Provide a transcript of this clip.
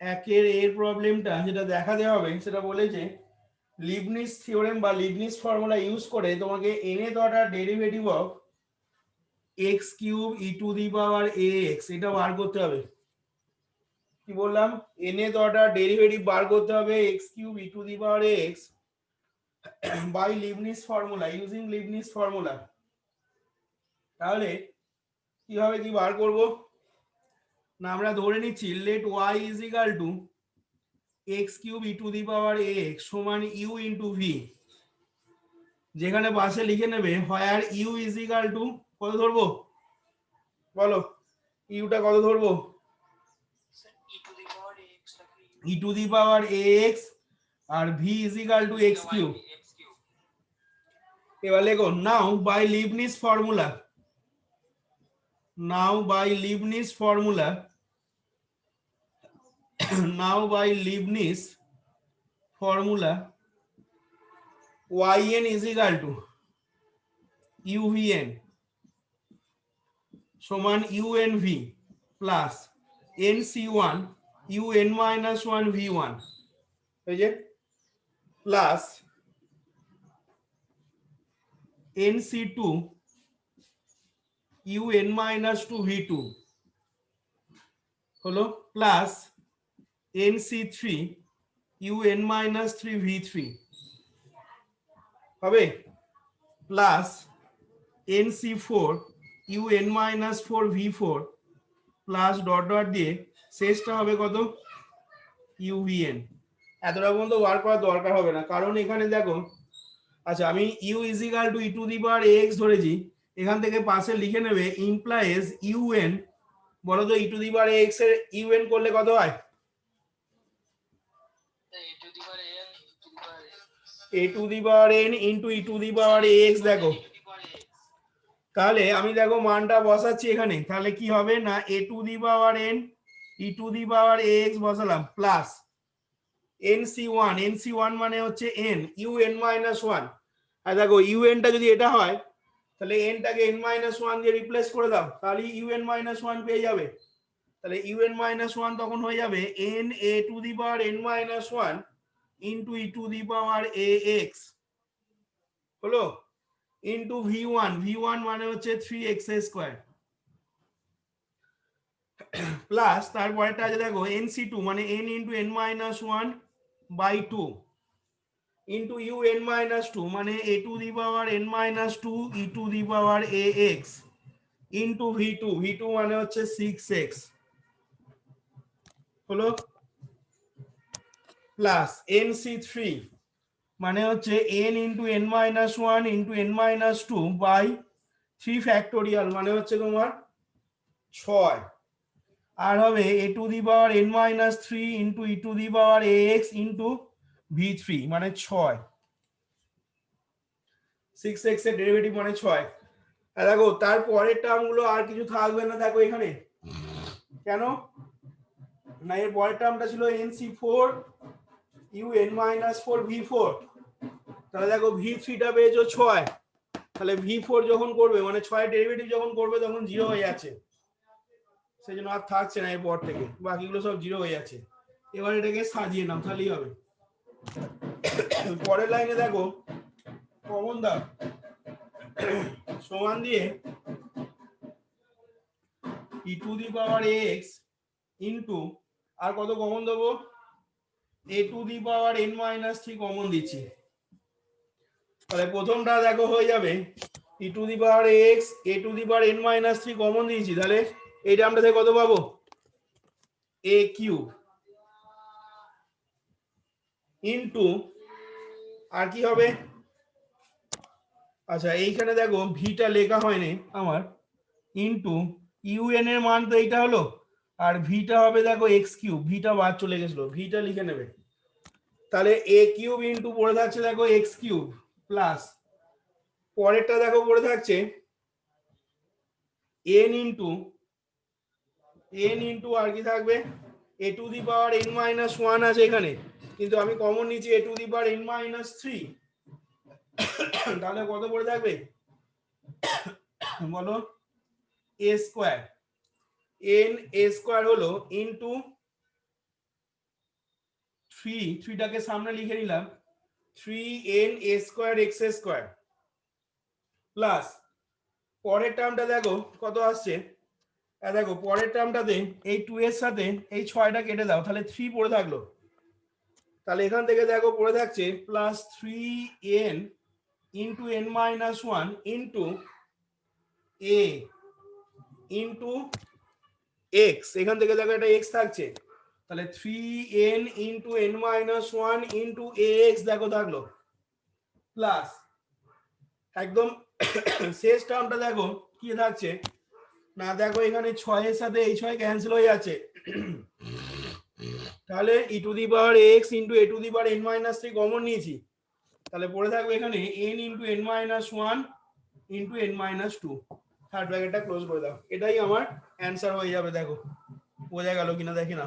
একের এর প্রবলেমটা যেটা দেখাতে হবে সেটা বলেছে লিবনিজ থিওরেম বা লিবনিজ ফর্মুলা ইউজ করে তোমাকে nth order derivative of x cube e to the power A x এটা বার করতে হবে। কি বললাম? nth অর্ডার ডেরিভেটিভ বার করতে হবে x cube e to the power x by Leibniz formula, using Leibniz formula. তাহলে কিভাবে কি বার করব না, আমরা ধরে নিচ্ছি let y is equal to x cube e to the power x সমান ইউ ইন্টু ভি, যেখানে পাশে লিখে নেবে where u is equal to কত ধরবো বলো, ইউটা কত ধরবো? E to the power x আর v is equal to x cube. এবার লেখো now by Leibniz formula, now by Leibniz formula, now by Leibniz formula yn is equal to uvn সমান unv plus nc1 un minus 1 v1 এই যে plus nc2 un minus 2 v2 হলো plus nc3 un minus 3 v3 হবে plus nc4 un minus 4 v4 plus dot dot দিয়ে শেষটা হবে কত uvn। এতটা পর্যন্ত বার করার দরকার হবে না, কারণ এখানে দেখো, আচ্ছা আমি u is equal to e to the power x ধরেছি, এখান থেকে পাশে লিখে নেবে ইমপ্লাইজ ইউএন। বলো তো e to the power x এর ইউএন করলে কত হয়? A to the power n into e to the power x. দেখো তাহলে আমি দেখো মানটা বসাচ্ছি এখানে, তাহলে কি হবে না a to the power n e to the power x বসালাম প্লাস nc1, nc1 মানে হচ্ছে n un মাইনাস 1। আর দেখো ইউএনটা যদি এটা হয় তাহলে এনটাকে n মাইনাস 1 দিয়ে রিপ্লেস করে দাও, তাহলে un মাইনাস 1 পেয়ে যাবে। তাহলে un মাইনাস 1 তখন হয়ে যাবে n a to the power n minus 1 into e to the power A x হলো ইন্টু v1, v1 মানে হচ্ছে 3x স্কয়ার প্লাস তারপরেরটা আছে দেখো nc2 মানে n into n minus 1 by 2 into un minus 2 মানে a to the power n minus 2 e to the power ax into v2, v2 মানে হচ্ছে 6x হলো প্লাস nc3 মানে হচ্ছে n into n minus 1 into n minus 2 by 3 factorial মানে হচ্ছে তোমার 6, আর হবে a to the power n minus 3 into e to the power ax into v3 মানে 6, 6x এর ডেরিভেটিভ মানে 6। আর দেখো তারপরের টার্মগুলো আর কিছু থাকবে না, দেখো এখানে কেন না, এর পরের টার্মটা ছিল nc4 un minus 4 v4, তাহলে দেখো v3 টা পেয়েছো 6, তাহলে v4 যখন করবে মানে 6 ডেরিভেটিভ যখন করবে তখন 0 হয়ে যাচ্ছে, সেই জন্য আর থাকছে না এরপর থেকে, বাকিগুলো সব 0 হয়ে যাচ্ছে। এবার এটাকে সাজিয়ে নাও তাহলেই হবে। পরের লাইনে দেখো কমন দাও সমান দিয়ে e to the power x into আর কত কমন দেবো a to the power n minus 3 common দিচ্ছি, তাহলে প্রথমটা দেখো হয়ে যাবে e to the power x a to the power n minus 3 common দিয়েছি, তাহলে এই টার্মটা থেকে কত পাবো এ কিউব ইন্টু আর কি হবে, আচ্ছা এইখানে দেখো ভিটা লেখা হয়নি আমার, ইন্টু ইউএন এর মান তো এইটা হলো, আর ভিটা হবে দেখো এক্স কিউব, ভিটা বাদ চলে গেছিল, ভিটা লিখে নেবে, তাহলে এ কিউব ইন্টু পড়ে থাকছে দেখো এক্স কিউব প্লাস পরেরটা দেখো পড়ে থাকছে এন ইন্টু আর কি থাকবে a to the power n minus 1 আছে এখানে, কিন্তু আমি কমন নিচ্ছি a to the power n minus 3, তাহলে কত পড়ে থাকবে বলো a square, n a square হলো ইন্টু থ্রিটাকে সামনে লিখে নিলাম 3n² প্লাস পরের টার্মটা দেখো কত আসছে, দেখো পরের টার্মটাতে এই 2 এর সাথে এই 6টা কেটে দাও, তাহলে 3 পড়ে থাকলো। তাহলে এখান থেকে দেখো পড়ে থাকছে plus 3n into n-1 into a into x, এখান থেকে দেখো একটা x থাকছে, তাহলে 3n into n-1 into ax দেখো থাকলো, প্লাস একদম শেষ টার্মটা দেখো কি থাকছে না, দেখো এখানে 6 এর সাথে এই 6 ক্যান্সেল হয়ে যাচ্ছে, তাহলে e⁻x ইন্টু a⁻n-3 কমন নিয়েছি, তাহলে পড়ে থাকবে এখানে n into n-1 into n-2, third ব্র্যাকেটটা ক্লোজ করে দাও। এটাই আমার অ্যান্সার হয়ে যাবে। দেখো বোঝা গেল কিনা দেখে না।